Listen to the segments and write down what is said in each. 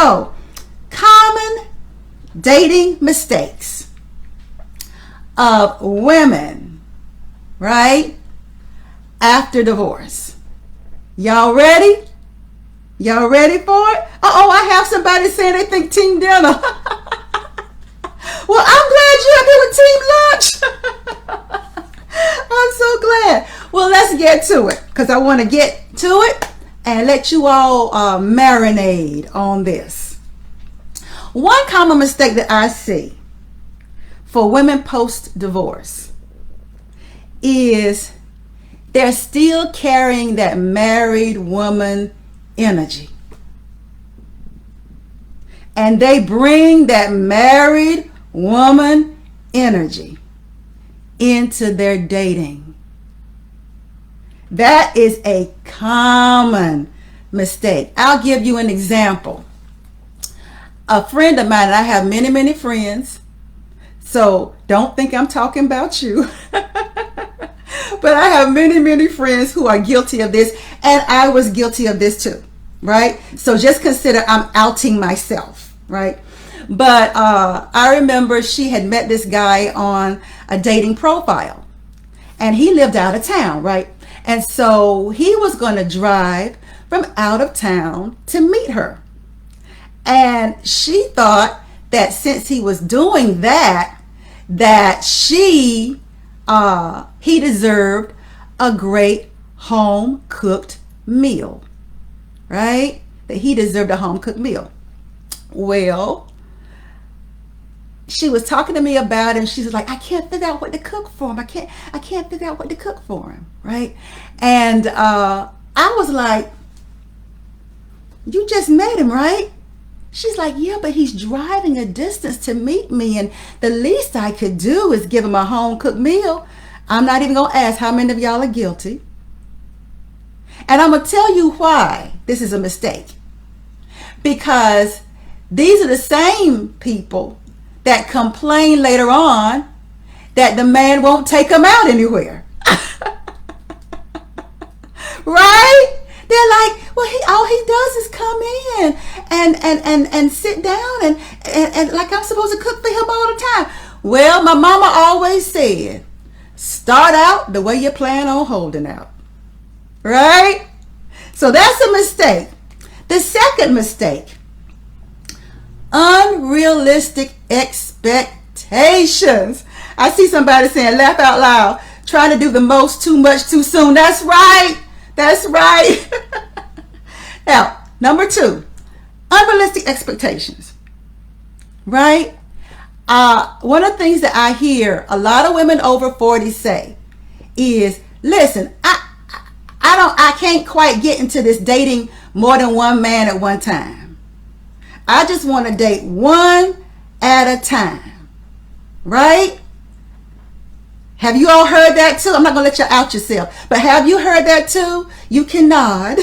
So, common dating mistakes of women, right, after divorce. Y'all ready? Y'all ready for it? Uh-oh, I have somebody saying they think team dinner. Well, I'm glad you're here with team lunch. I'm so glad. Well, let's get to it, because I want to get to it and let you all marinate on this. One common mistake that I see for women post-divorce is they're still carrying that married woman energy. And they bring that married woman energy into their dating. That is a common mistake. I'll give you an example. A friend of mine, and I have many, many friends, so don't think I'm talking about you. But I have many, many friends who are guilty of this, and I was guilty of this too, right? So just consider I'm outing myself, right? But I remember she had met this guy on a dating profile, and he lived out of town, right? And so he was going to drive from out of town to meet her. And she thought that since he was doing that, that he deserved a great home cooked meal, right? That he deserved a home cooked meal. Well, she was talking to me about it, and she was like, I can't figure out what to cook for him. I can't figure out what to cook for him, right? And I was like, you just met him, right? She's like, yeah, but he's driving a distance to meet me, and the least I could do is give him a home cooked meal. I'm not even going to ask how many of y'all are guilty. And I'm going to tell you why this is a mistake. Because these are the same people that complain later on that the man won't take them out anywhere. Right? They're like, well, all he does is come in and sit down and like I'm supposed to cook for him all the time. Well, my mama always said, start out the way you plan on holding out. Right? So that's a mistake. The second mistake, unrealistic expectations. I see somebody saying, laugh out loud, trying to do the most too much too soon. That's right. That's right. Now, number 2, unrealistic expectations. Right? One of the things that I hear a lot of women over 40 say is, listen, I can't quite get into this dating more than one man at one time. I just want to date one at a time. Right? Have you all heard that too? I'm not going to let you out yourself, but have you heard that too? You can nod.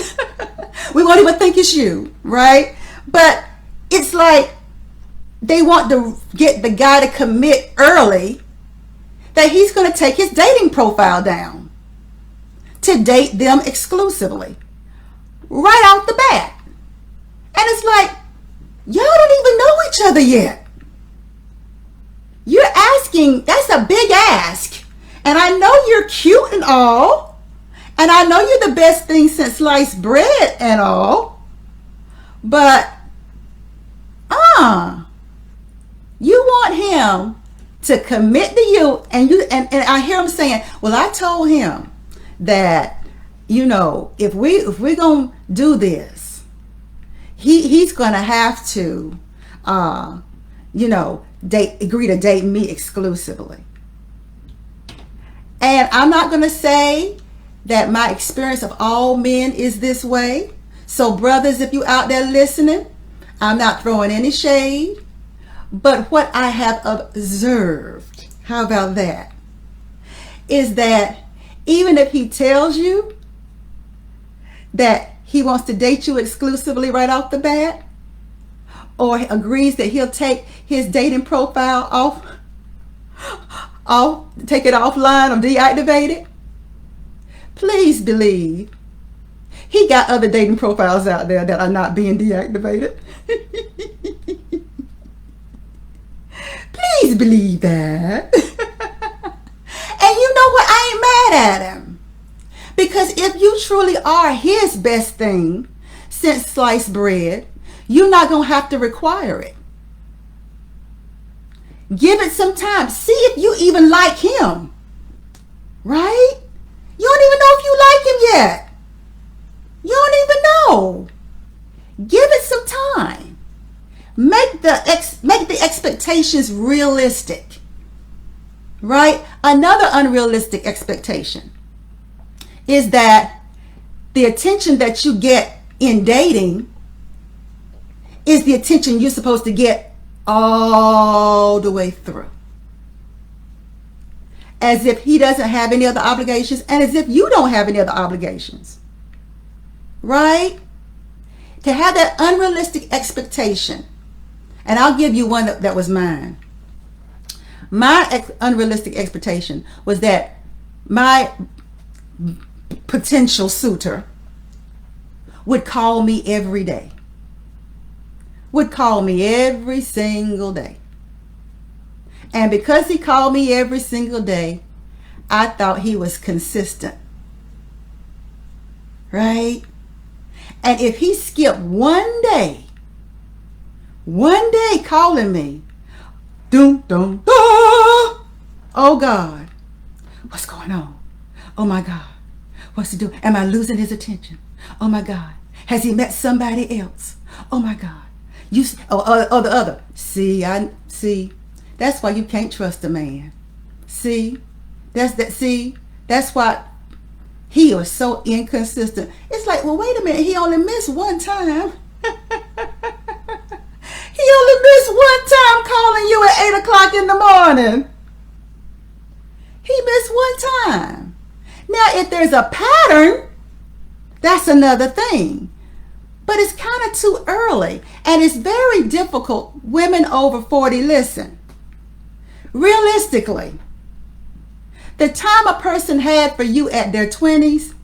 We won't even think it's you, right? But it's like they want to get the guy to commit early that he's going to take his dating profile down to date them exclusively right out the bat. And it's like, y'all don't even know each other yet. You're asking, that's a big ask. And I know you're cute and all. And I know you're the best thing since sliced bread and all. But, you want him to commit to you. And I hear him saying, well, I told him that, if we're going to do this, he's going to have to, agree to date me exclusively. And I'm not going to say that my experience of all men is this way. So brothers, if you out there listening, I'm not throwing any shade. But what I have observed, how about that, is that even if he tells you that he wants to date you exclusively right off the bat, or agrees that he'll take his dating profile take it offline or deactivate it, please believe he got other dating profiles out there that are not being deactivated. Please believe that. And you know what? I ain't mad at him. Because if you truly are his best thing since sliced bread, you're not going to have to require it. Give it some time. See if you even like him. Right? You don't even know if you like him yet. You don't even know. Give it some time. Make the expectations realistic. Right? Another unrealistic expectation is that the attention that you get in dating is the attention you're supposed to get all the way through. As if he doesn't have any other obligations, and as if you don't have any other obligations. Right? To have that unrealistic expectation. And I'll give you one that was mine. My unrealistic expectation was that my potential suitor would call me every day. Would call me every single day. And because he called me every single day, I thought he was consistent. Right? And if he skipped one day calling me, dum, dum, ah, oh God, what's going on? Oh my God, what's he doing? Am I losing his attention? Oh my God, has he met somebody else? Oh my God, the other. See, that's why you can't trust a man. That's why he was so inconsistent. It's like, well, wait a minute, he only missed one time. He only missed one time calling you at 8 o'clock in the morning. He missed one time. Now, if there's a pattern, that's another thing. But it's kind of too early. And it's very difficult. Women over 40, listen. Realistically, the time a person had for you at their 20s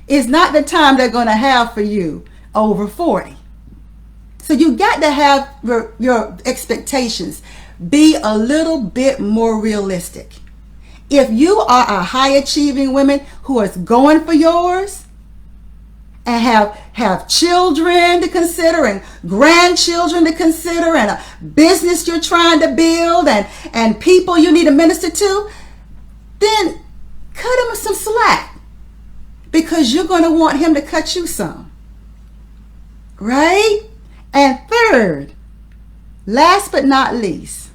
is not the time they're going to have for you over 40. So you got to have your expectations be a little bit more realistic. If you are a high achieving woman who is going for yours and have children to consider and grandchildren to consider and a business you're trying to build and people you need to minister to, then cut him some slack because you're going to want him to cut you some. Right? And third, last but not least,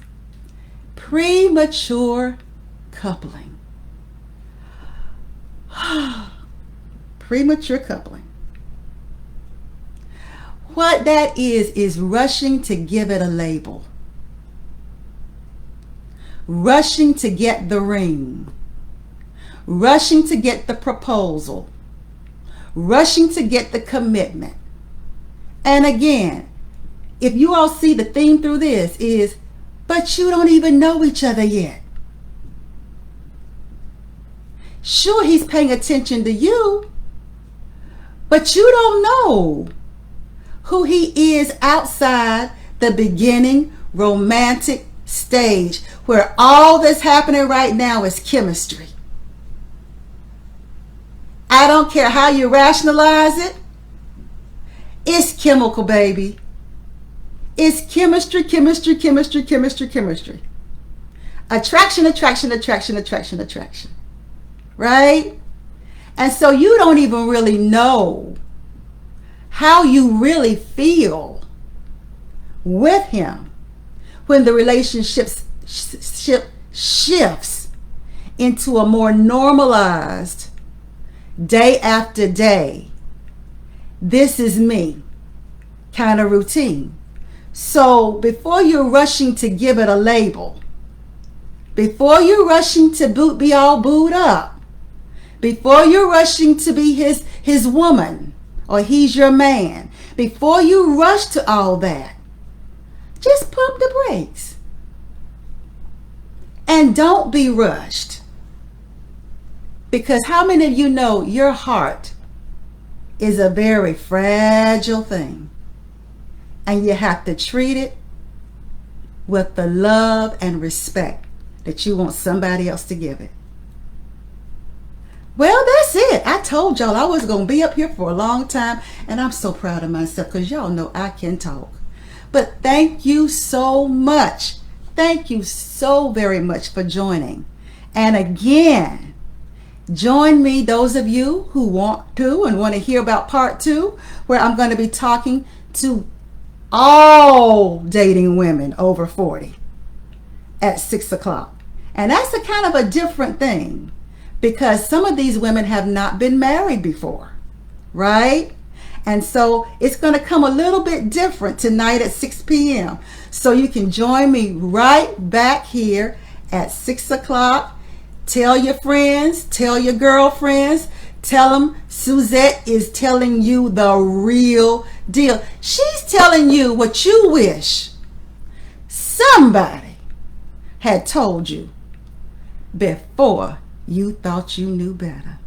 premature coupling. Premature coupling. What that is rushing to give it a label. Rushing to get the ring. Rushing to get the proposal. Rushing to get the commitment. And again, if you all see the theme through this is, but you don't even know each other yet. Sure, he's paying attention to you, but you don't know who he is outside the beginning romantic stage where all that's happening right now is chemistry. I don't care how you rationalize it. It's chemical, baby. It's chemistry. Attraction. Right? And so you don't even really know how you really feel with him when the relationship shifts into a more normalized day after day, this is me kind of routine. So before you're rushing to give it a label, before you're rushing to be all booed up, before you're rushing to be his woman or he's your man, before you rush to all that, just pump the brakes. And don't be rushed. Because how many of you know your heart is a very fragile thing. And you have to treat it with the love and respect that you want somebody else to give it. Well, that's it. I told y'all I was going to be up here for a long time, and I'm so proud of myself because y'all know I can talk. But thank you so much. Thank you so very much for joining. And again, join me, those of you who want to and want to hear about part 2, where I'm going to be talking to all dating women over 40 at 6 o'clock. And that's a kind of a different thing, because some of these women have not been married before, right? And so it's going to come a little bit different tonight at 6 p.m. So you can join me right back here at 6 o'clock. Tell your friends, tell your girlfriends, tell them Suzette is telling you the real deal. She's telling you what you wish somebody had told you before you thought you knew better.